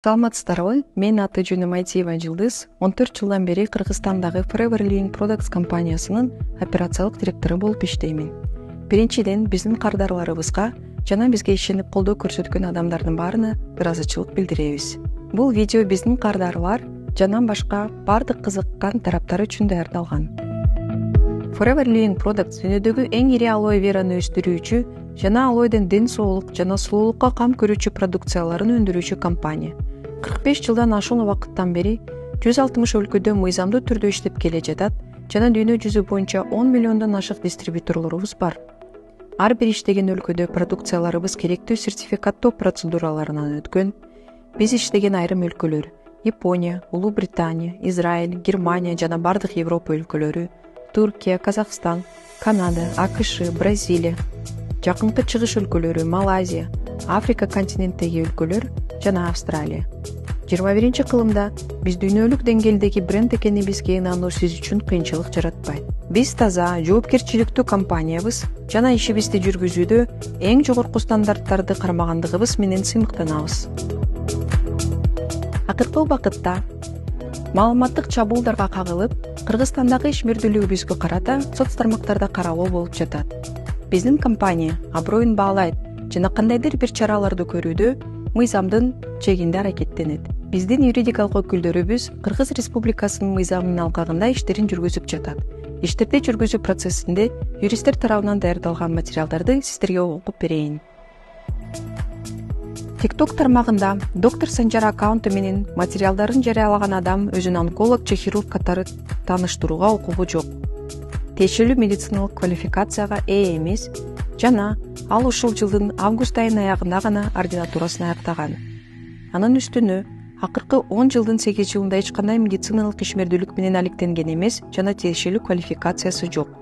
Саламатсыздарбы? Мен аты жөнүм Айтиева Жылдыз. 14 жылдан бери Кыргызстандагы Forever Living Products компаниясынын операциялык директору болуп иштеймин. Биринчиден, биздин кардарларыбызга жана бизге ишенип колдоо көрсөткөн адамдардын баарына ыраазычылык билдиребиз. Бул видео биздин кардарлар жана башка бардык кызыккан тараптар үчүн даярдалган. Forever Living Products дүйнөдөгү эң ири алоэ вераны өстүрүүчү жана алоэден ден соолук жана сулуулукка кам көрүүчү продукцияларын өндүрүүчү компания. 45 жылдан ашуун убакыттан бери 160 өлкөдө мыйзамдуу түрдө иштеп келе жатат жана дүйнө жүзү боюнча 10 миллиондон ашык дистрибьюторлорубуз бар. Ар бир иштеген өлкөдө продукцияларыбыз керектүү сертификаттоо процедураларынан өткөн. Биз иштеген айрым өлкөлөр Япония, Улуу Британия, Израиль, Германия жана бардык Европа өлкөлөрү, Туркия, Казакстан, Канада, АКШ, Бразилия, жакынкы чыгыш өлкөлөрү, Малайзия, Африка континенттеги өлкөлөр жана Австралия. 21 кылымда биз дүйнөлүк деңгээлдеги бренд экенибизге ынануу сиз үчүн кыйынчылык жаратпайт. Биз таза, жоопкерчиликтүү компаниябыз жана ишибизди жүргүзүүдө эң жогорку стандарттарды кармагандыгыбыз менен сыймыктанабыз. Акыркы убакытта маалыматтык чабуулдарга кагылып, Кыргызстандагы ишмердүүлүгүбүзгө карата соц тармактарда каралуу болуп жатат. Биздин компания аброюн баалайт жана кандайдыр бир чараларды көрүүдө мыйзамдын чегинде аракеттенет. Биздин юридикалык өкүлдөрүбүз Кыргыз Республикасынын мыйзамынын алкагында иштерин жүргүзүп жатат. Иштерди жүргүзүү процессинде юристтер тарабынан даярдалган материалдарды сиздерге окуп берейин. TikTok тармагында доктор Санжар аккаунту менен материалдарын жарыялаган адам өзүн онколог же хирург катары тааныштырууга укугу жок. Тиешелүү медициналык квалификацияга ээ эмес жана ал ушул жылдын август айынын аягында гана ординатурасын аяктаган. Анын үстүнө акыркы 10 жылдын 8 жылында эч кандай медициналык ишмердүүлүк менен алектенген эмес жана тиешелүү квалификациясы жок.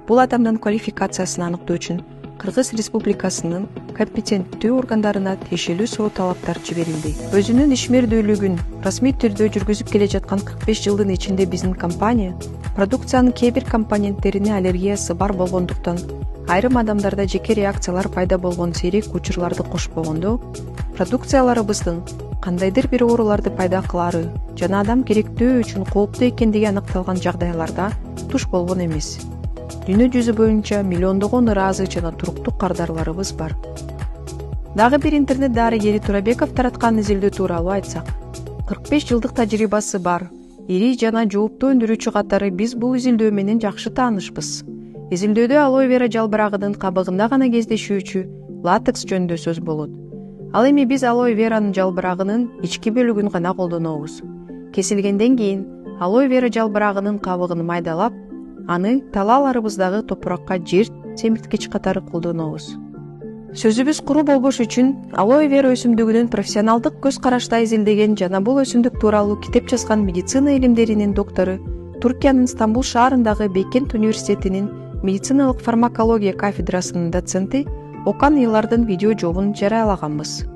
Бул адамдын квалификациясын аныктоо үчүн Кыргыз Республикасынын компетенттүү органдарына тиешелүү суроо талаптар жиберилди. Өзүнүн ишмердүүлүгүн расмий түрдө жүргүзүп келе жаткан 45 жылдын ичинде биздин компания продукциянын кээ бир компоненттерине аллергиясы бар болгондуктан айрым адамдарда жеке реакциялар пайда болгон сейрек учурларды кошпогондо, продукцияларыбыздын кандайдыр бир ооруларды пайда кылары жана адам керектөө үчүн кооптуу экендиги аныкталган жагдайларда туш болгон эмес. Дүйнө жүзү боюнча миллиондогон ыраазы жана туруктуу кардарларыбыз бар. Дагы бир интернет дарыгери Турабеков тараткан изилдөө тууралуу айтсак, 45 жылдык тажрыйбасы бар ири жана жооптуу өндүрүүчү катары биз бул изилдөө менен жакшы таанышпыз. Изилдөөдө алоэ вера жалбырагынын кабыгында гана кездешүүчү латекс жөнүндө сөз болот. Ал эми биз алоэ веранын жалбырагынын ички бөлүгүн гана колдонобуз. Кесилгенден кийин алоэ вера жалбырагынын кабыгын майдалап, аны талааларыбыздагы топуракка жер семирткич катары колдонобуз. Сөзүбүз куру болбош үчүн алоэ вера өсүмдүгүнүн профессионалдык көз карашта изилдеген жана бул өсүмдүк тууралуу китеп жазган медицина илимдеринин доктору, Туркиянын Стамбул шаарындагы Бекент университетинин медициналык фармакология кафедрасынын доценти Окан Илардын видео жообун жарыялаганбыз.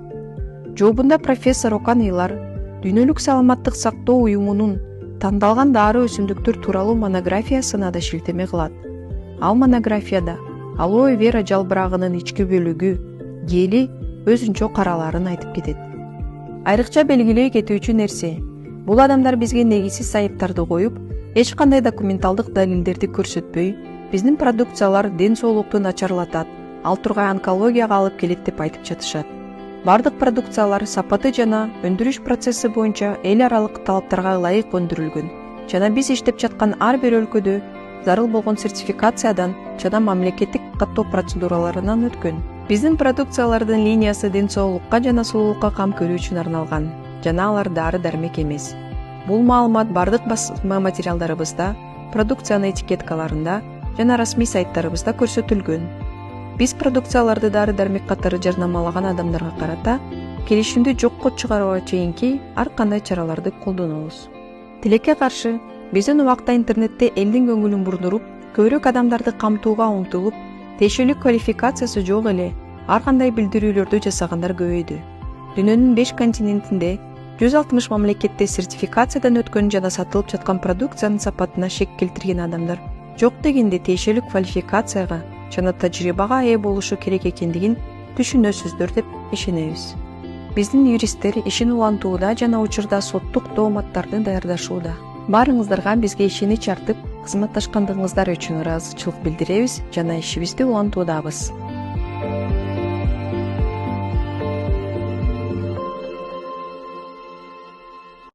Жообунда профессор Окан Илар дүйнөлүк саламаттык сактоо уюмунун тандалган дары өсүмдүктөр тууралуу монографиясына да шилтеме кылат. Ал монографияда алоэ вера жалбырагынын ички бөлүгү, гели өзүнчө караларын айтып кетет. Айрыкча белгилей кетүүчү нерсе, бул адамдар бизге негизсиз айыптарды коюп, эч кандай документалдык далилдерди көрсөтпөй, биздин продукциялар ден соолукту начарлатат, ал тургай онкологияга алып келет деп айтып жатышат. Бардык продукциялар сапаты жана өндүрүш процесси боюнча эл аралык талаптарга ылайык өндүрүлгөн жана биз иштеп жаткан ар бир өлкөдө зарыл болгон сертификациядан жана мамлекеттик каттоо процедураларынан өткөн. Биздин продукциялардын линиясы ден соолукка жана сулуулукка кам көрүү үчүн арналган жана алар дары дармек эмес. Бул маалымат бардык басма материалдарыбызда, продукциянын этикеткаларында жана расмий сайттарыбызда көрсөтүлгөн. Биз продукцияларды дары дармек катары жарнамалаган адамдарга карата келишимди жокко чыгарууга чейинки ар кандай чараларды колдонобуз. Тилекке каршы, биздин убакта интернетте элдин көңүлүн бурдуруп, көбүрөөк адамдарды камтууга умтулуп, тиешелүү квалификациясы жок эле ар кандай билдирүүлөрдү жасагандар көбөйдү. Дүйнөнүн 5 континентинде 160 мамлекетте сертификациядан өткөн жана сатылып жаткан продукциянын сапатына шек келтирген адамдар жок дегенде тиешелүү квалификацияга жана тажрыйбага ээ болушу керек экендигин түшүнөсүздөр деп ишенебиз. Биздин юристтер ишин улантууда жана учурда соттук дооматтарды даярдашууда. Баарыңыздарга бизге ишених артып кызматташкандыгыңыздар үчүн ыраазычылык билдиребиз жана ишибизди улантуудабыз.